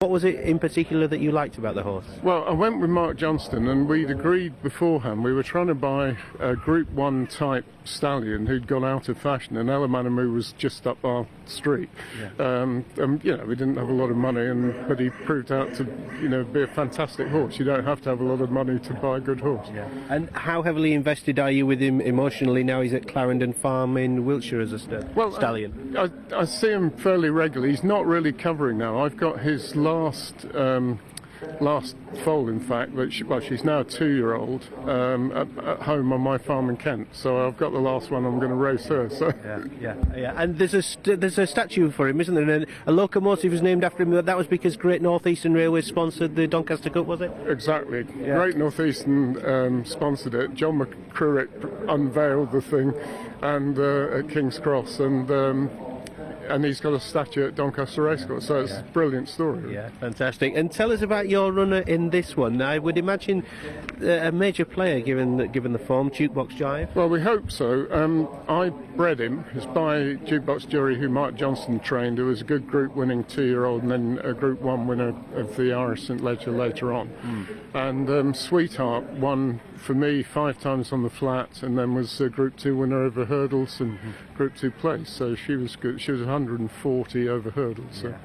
What was it in particular that you liked about the horse? Well, I went with Mark Johnston, and we'd agreed beforehand we were trying to buy a Group 1 type stallion who'd gone out of fashion, and Elamanamu was just up our street. Yeah. We didn't have a lot of money, but he proved out to be a fantastic horse. You don't have to have a lot of money to buy a good horse. Yeah. And how heavily invested are you with him emotionally now he's at Clarendon Farm in Wiltshire as a stallion? I see him fairly regularly. He's not really covering now. I've got his last foal, in fact, but she's now a 2-year-old at home on my farm in Kent. So I've got the last one. I'm going to race her. So yeah. And there's a statue for him, isn't there? And a locomotive is named after him. That was because Great North Eastern Railway sponsored the Doncaster Cup, was it? Exactly. Yeah. Great North Eastern sponsored it. John McCruick unveiled the thing, and at King's Cross, and he's got a statue at Doncaster Racecourse, so it's a brilliant story. Yeah, fantastic. And tell us about your runner in this one. I would imagine a major player, given the form, Jukebox Jive. Well, we hope so. I bred him. It's by Jukebox Jury, who Mark Johnston trained, who was a good Group winning 2-year-old, and then a Group 1 winner of the Irish St Leger later on. And Sweetheart won for me 5 times on the flat, and then was a Group 2 winner over hurdles and Group 2 place. So she was good. She was 140 over hurdles. So. Yeah.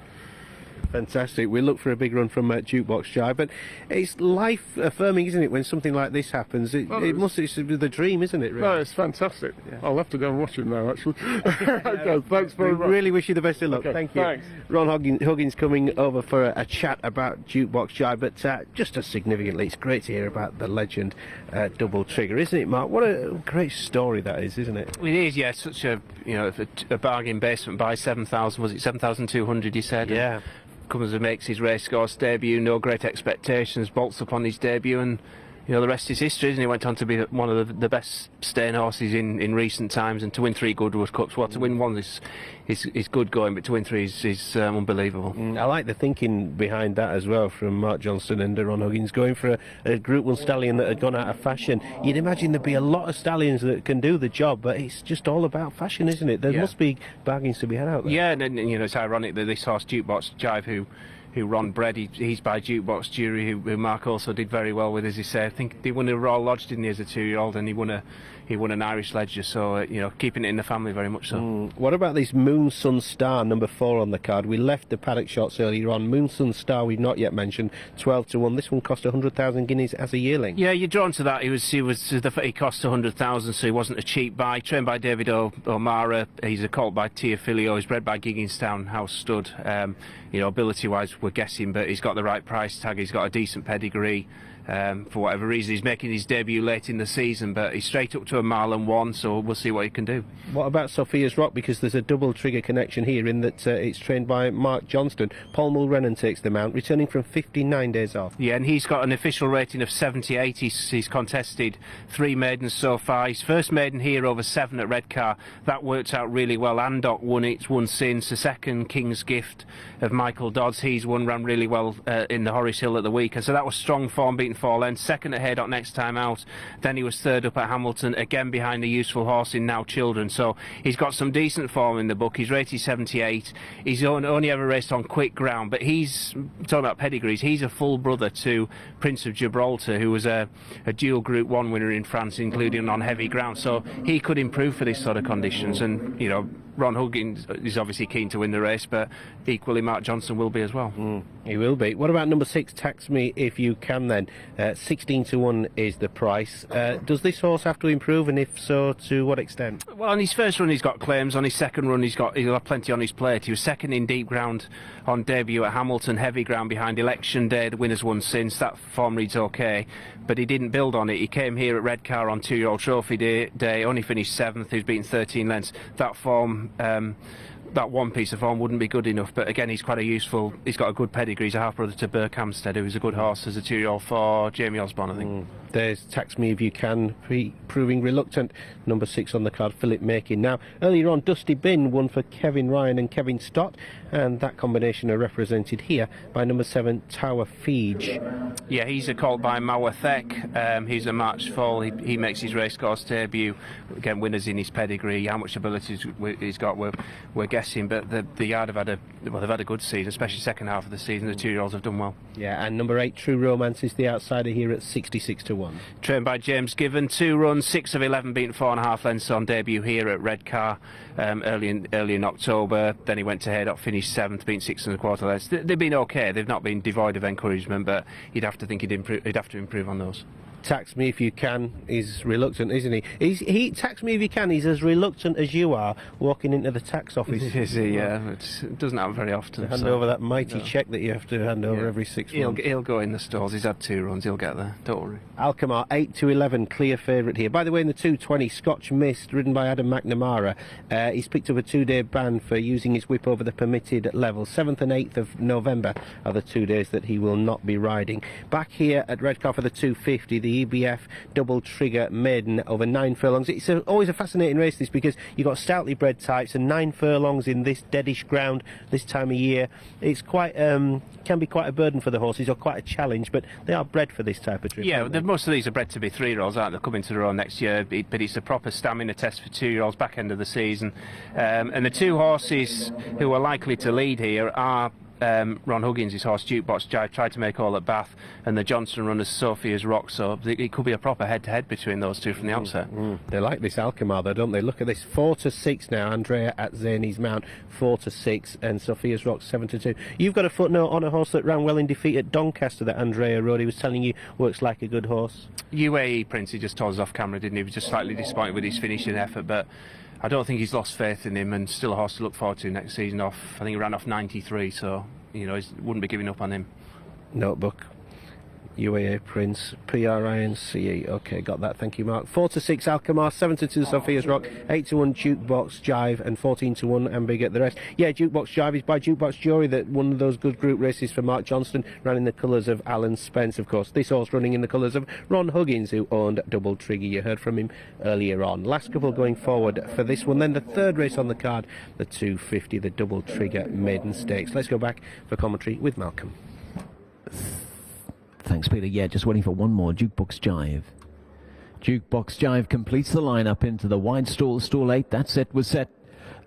Fantastic. We look for a big run from Jukebox Jive, but it's life affirming, isn't it, when something like this happens? It's the dream, isn't it? Really? No, it's fantastic. Yeah. I'll have to go and watch him now, actually. Okay, thanks very much. Really wish you the best of luck. Okay, thank you. Thanks. Ron Huggins coming over for a chat about Jukebox Jive, but just as significantly, it's great to hear about the legend Double Trigger, isn't it, Mark? What a great story that is, isn't it? It is, yeah. Such a bargain basement by 7,000. Was it 7,200? You said. Yeah. Comes and makes his racecourse debut, no great expectations, bolts upon his debut, and the rest is history, isn't he? Went on to be one of the best staying horses in recent times, and to win 3 Goodwood Cups. Well, to win one is good going, but to win 3 is unbelievable. I like the thinking behind that as well from Mark Johnston and Ron Huggins, going for a Group 1 stallion that had gone out of fashion. You'd imagine there'd be a lot of stallions that can do the job, but it's just all about fashion, isn't it? There must be bargains to be had out there. Yeah, and it's ironic that this horse, Jukebox Jive, who Ron bred, he's by Jukebox Jury, who Mark also did very well with, as he said. I think he won a Royal Lodge, didn't he, as a 2-year-old, and he won an Irish Ledger, so keeping it in the family very much so. What about this Moon Sun Star, number 4 on the card? We left the paddock shots earlier on. Moon Sun Star we've not yet mentioned, 12-1. This one cost 100,000 guineas as a yearling. Yeah, you're drawn to that. He cost 100,000, so he wasn't a cheap buy. Trained by David O'Mara. He's a colt by Tia Filio. He's bred by Gigginstown House Stud. Ability-wise, we're guessing, but he's got the right price tag. He's got a decent pedigree. For whatever reason, he's making his debut late in the season, but he's straight up to a mile and 1, so we'll see what he can do. What about Sofia'S Rock? Because there's a double trigger connection here in that it's trained by Mark Johnston. Paul Mulrennan takes the mount, returning from 59 days off. Yeah, and he's got an official rating of 78. He's contested 3 maidens so far. His first maiden here over 7 at Redcar. That worked out really well. Andock won it, won since. The second, King's Gift of Michael Dodds, he's ran really well in the Horace Hill at the weekend. So that was strong form, beating 4 lengths. Second at Haydock next time out. Then he was 3rd up at Hamilton, again behind the useful horse in Now Children. So he's got some decent form in the book. He's rated 78. He's only ever raced on quick ground, but he's, talking about pedigrees, he's a full brother to Prince of Gibraltar, who was a dual Group 1 winner in France, including on heavy ground. So he could improve for this sort of conditions, and Ron Huggins is obviously keen to win the race, but equally Mark Johnston will be as well. He will be. What about number 6, Tax Me If You Can then? 16-1 is the price. Does this horse have to improve, and if so, to what extent? Well, on his first run he's got claims. On his second run he'll have plenty on his plate. He was second in deep ground on debut at Hamilton, heavy ground behind Election Day. The winner's won since. That form reads okay, but he didn't build on it. He came here at Redcar on 2-year-old Trophy Day, only finished 7th. He was beaten 13 lengths. That form, that one piece of form wouldn't be good enough, but again he's got a good pedigree. He's a half brother to Burke Hampstead, who's a good horse as a 2-year-old for Jamie Osborne, I think. There's Tax Me If You Can, proving reluctant. Number 6 on the card, Philip Makin. Now, earlier on, Dusty Bin won for Kevin Ryan and Kevin Stott, and that combination are represented here by number 7, Tower Fege. Yeah, he's a colt by Mawethek. He's a March foal. He makes his racecourse debut. Again, winners in his pedigree. How much ability he's got, we're guessing. But the yard have had a good season, especially second half of the season. The 2-year-olds have done well. Yeah, and number 8, True Romance, is the outsider here at 66 to 1. Trained by James Given, 2 runs, 6 of 11, beaten 4.5 lengths on debut here at Redcar early in October. Then he went to Haydock, finished 7th, beaten 6 1/4 lengths. They've been okay. They've not been devoid of encouragement, but you'd have to think he'd have to improve on those. Tax Me If You Can is reluctant, isn't he? He Tax Me If You Can, he's as reluctant as you are walking into the tax office. Is he? Yeah, it doesn't happen very often. Hand over that mighty cheque that you have to hand over every 6 months. He'll go in the stalls. He's had 2 runs. He'll get there. Don't worry. Alkmaar, 8 to 11, clear favourite here. By the way, in the 220, Scotch Mist, ridden by Adam McNamara, he's picked up a 2-day ban for using his whip over the permitted level. 7th and 8th of November are the 2 days that he will not be riding. Back here at Redcar for the 250, the EBF double trigger maiden over 9 furlongs. It's always a fascinating race, this, because you've got stoutly bred types, and 9 furlongs in this deadish ground this time of year, it's quite can be quite a burden for the horses, or quite a challenge, but they are bred for this type of trip. Yeah, most of these are bred to be 3-year-olds, aren't they? They'll come into their own next year, but it's a proper stamina test for 2-year-olds back end of the season. And the 2 horses who are likely to lead here are Ron Huggins, his horse Jukebox Jive, tried to make all at Bath, and the Johnston runners Sofia'S Rock, so it could be a proper head-to-head between those two from the outset. They like this Alkmaar though, don't they? Look at this, 4 to 6 now, Andrea at Zani's Mount, 4 to 6, and Sofia'S Rock 7 to 2. You've got a footnote on a horse that ran well in defeat at Doncaster that Andrea rode. He was telling you works like a good horse. UAE Prince, he just told us off camera, didn't he? He was just slightly disappointed with his finishing effort, but I don't think he's lost faith in him, and still a horse to look forward to next season. I think he ran off 93, so he wouldn't be giving up on him. Notebook, UAE Prince, PRINCE. Okay, got that. Thank you, Mark. 4 to 6 Alkmaar, 7 to 2 Sofia'S Rock, 8 to 1 Jukebox Jive, and 14 to 1 and big at the rest. Yeah, Jukebox Jive is by Jukebox Jury, that one of those good group races for Mark Johnston, ran in the colours of Alan Spence, of course. This horse running in the colours of Ron Huggins, who owned Double Trigger. You heard from him earlier on. Last couple going forward for this one. Then the third race on the card, the 250, the Double Trigger Maiden Stakes. Let's go back for commentary with Malcolm. Thanks, Peter. Yeah, just waiting for one more. Jukebox Jive. Jukebox Jive completes the lineup into the wide stall, stall 8. That's it, was set.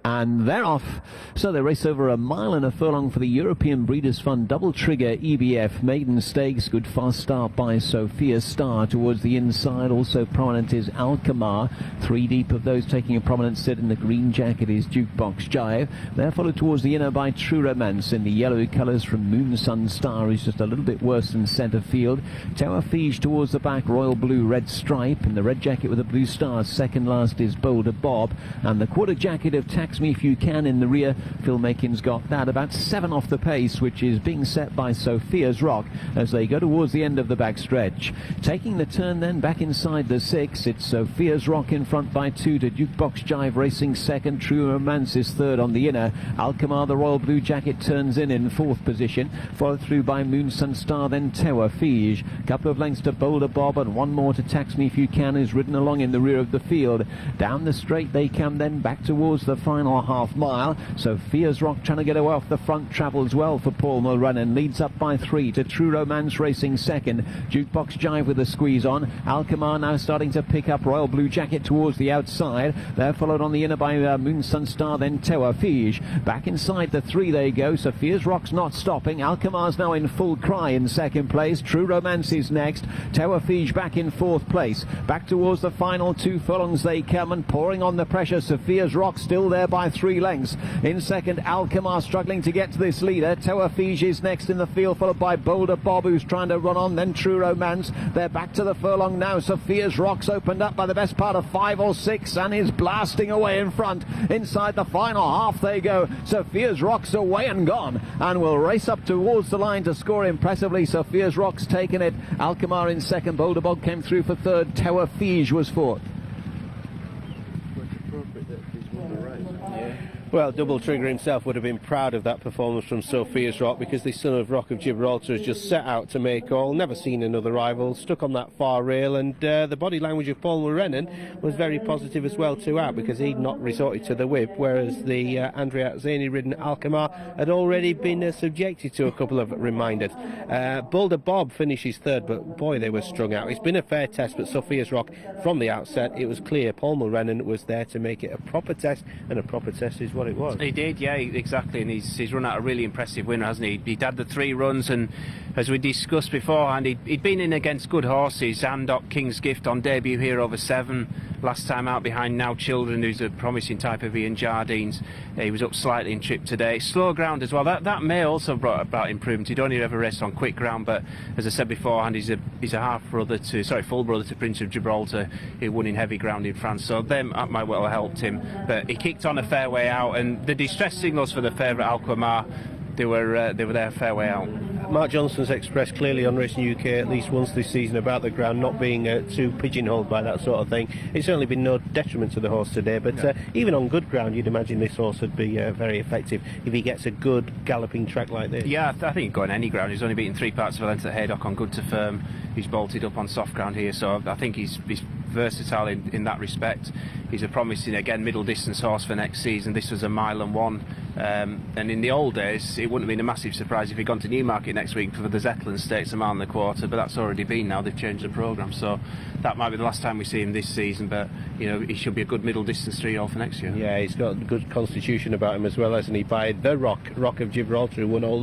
And they're off. So they race over 1.5 miles for the European Breeders' Fund Double Trigger EBF Maiden Stakes. Good fast start by Sophia Star towards the inside. Also prominent is Alkmaar. 3 deep of those taking a prominent sit in the green jacket is Jukebox Jive. They're followed towards the inner by True Romance in the yellow colours from Moon Sun Star, who's just a little bit worse than centre field. Tower Fege towards the back, Royal Blue Red Stripe in the red jacket with a blue star. Second last is Boulder Bob, and the quarter jacket of Tax Me If You Can in the rear. Phil Makin's got that about 7 off the pace, which is being set by Sofia'S Rock as they go towards the end of the back stretch. Taking the turn then back inside the 6, it's Sofia'S Rock in front by 2 to Jukebox Jive racing second. True Romance is third on the inner. Alkmaar, the Royal Blue Jacket, turns in 4th position, followed through by Moon Sun Star, then Tower Fege. Couple of lengths to Boulder Bob and 1 more to Tax Me If You Can, who's ridden along in the rear of the field. Down the straight they come then back towards the final half mile. Sofia'S Rock trying to get away off the front, travels well for Paul Mulrennan, leads up by 3 to True Romance racing second. Jukebox Jive with a squeeze on. Alkmaar now starting to pick up Royal Blue Jacket towards the outside. They're followed on the inner by Moon Sun Star, then Tower Fege. Back inside the 3 they go. Sofia'S Rock's not stopping. Alkmaar's now in full cry in second place. True Romance is next. Tower Fege back in 4th place. Back towards the final 2 furlongs they come, and pouring on the pressure. Sofia'S Rock still there by 3 lengths. In second, Alkmaar struggling to get to this leader. Tower Fege is next in the field, followed by Boulder Bob, who's trying to run on, then True Romance. They're back to the furlong now. Sofia'S Rock's opened up by the best part of 5 or 6 and is blasting away in front. Inside the final half they go. Sofia'S Rock's away and gone, and will race up towards the line to score impressively. Sofia'S Rock's taken it. Alkmaar in second. Boulder Bob came through for third. Tower Fege was fourth. Well, Double Trigger himself would have been proud of that performance from Sofia'S Rock, because the son of Rock of Gibraltar has just set out to make all, never seen another rival, stuck on that far rail, and the body language of Paul Mulrennan was very positive as well throughout, because he'd not resorted to the whip, whereas the Andrea Zany-ridden Alkmaar had already been subjected to a couple of reminders. Boulder Bob finishes third, but boy, they were strung out. It's been a fair test, but Sofia'S Rock, from the outset, it was clear Paul Mulrennan was there to make it a proper test, and a proper test is what it was. He did, yeah, exactly, and he's run out a really impressive winner, hasn't he? He'd had the 3 runs, and as we discussed beforehand, he'd been in against good horses. Andok, King's Gift on debut here over 7, last time out behind Now Children, who's a promising type of Ian Jardines. He was up slightly in trip today. Slow ground as well, that may also brought about improvement. He'd only ever raced on quick ground, but as I said beforehand, he's a full brother to Prince of Gibraltar, who won in heavy ground in France, so them might well have helped him. But he kicked on a fair way out, and the distress signals for the favourite Alkmaar, they were there a fair way out. Mark Johnston's expressed clearly on Racing UK at least once this season about the ground not being too pigeonholed by that sort of thing. It's certainly been no detriment to the horse today, but even on good ground you'd imagine this horse would be very effective if he gets a good galloping track like this. Yeah, I think he'd go on any ground. He's only beaten 3 parts of a length at Haydock on good to firm. He's bolted up on soft ground here, so I think he's versatile in that respect. He's a promising, again, middle distance horse for next season. This was a 1 1 and in the old days it wouldn't have been a massive surprise if he'd gone to Newmarket next week for the Zetland Stakes, 1 1/4, but that's already been now. They've changed the programme, so that might be the last time we see him this season, but you know, he should be a good middle distance 3-year-old for next year. Yeah, he's got a good constitution about him as well, hasn't he, by the Rock of Gibraltar, who won all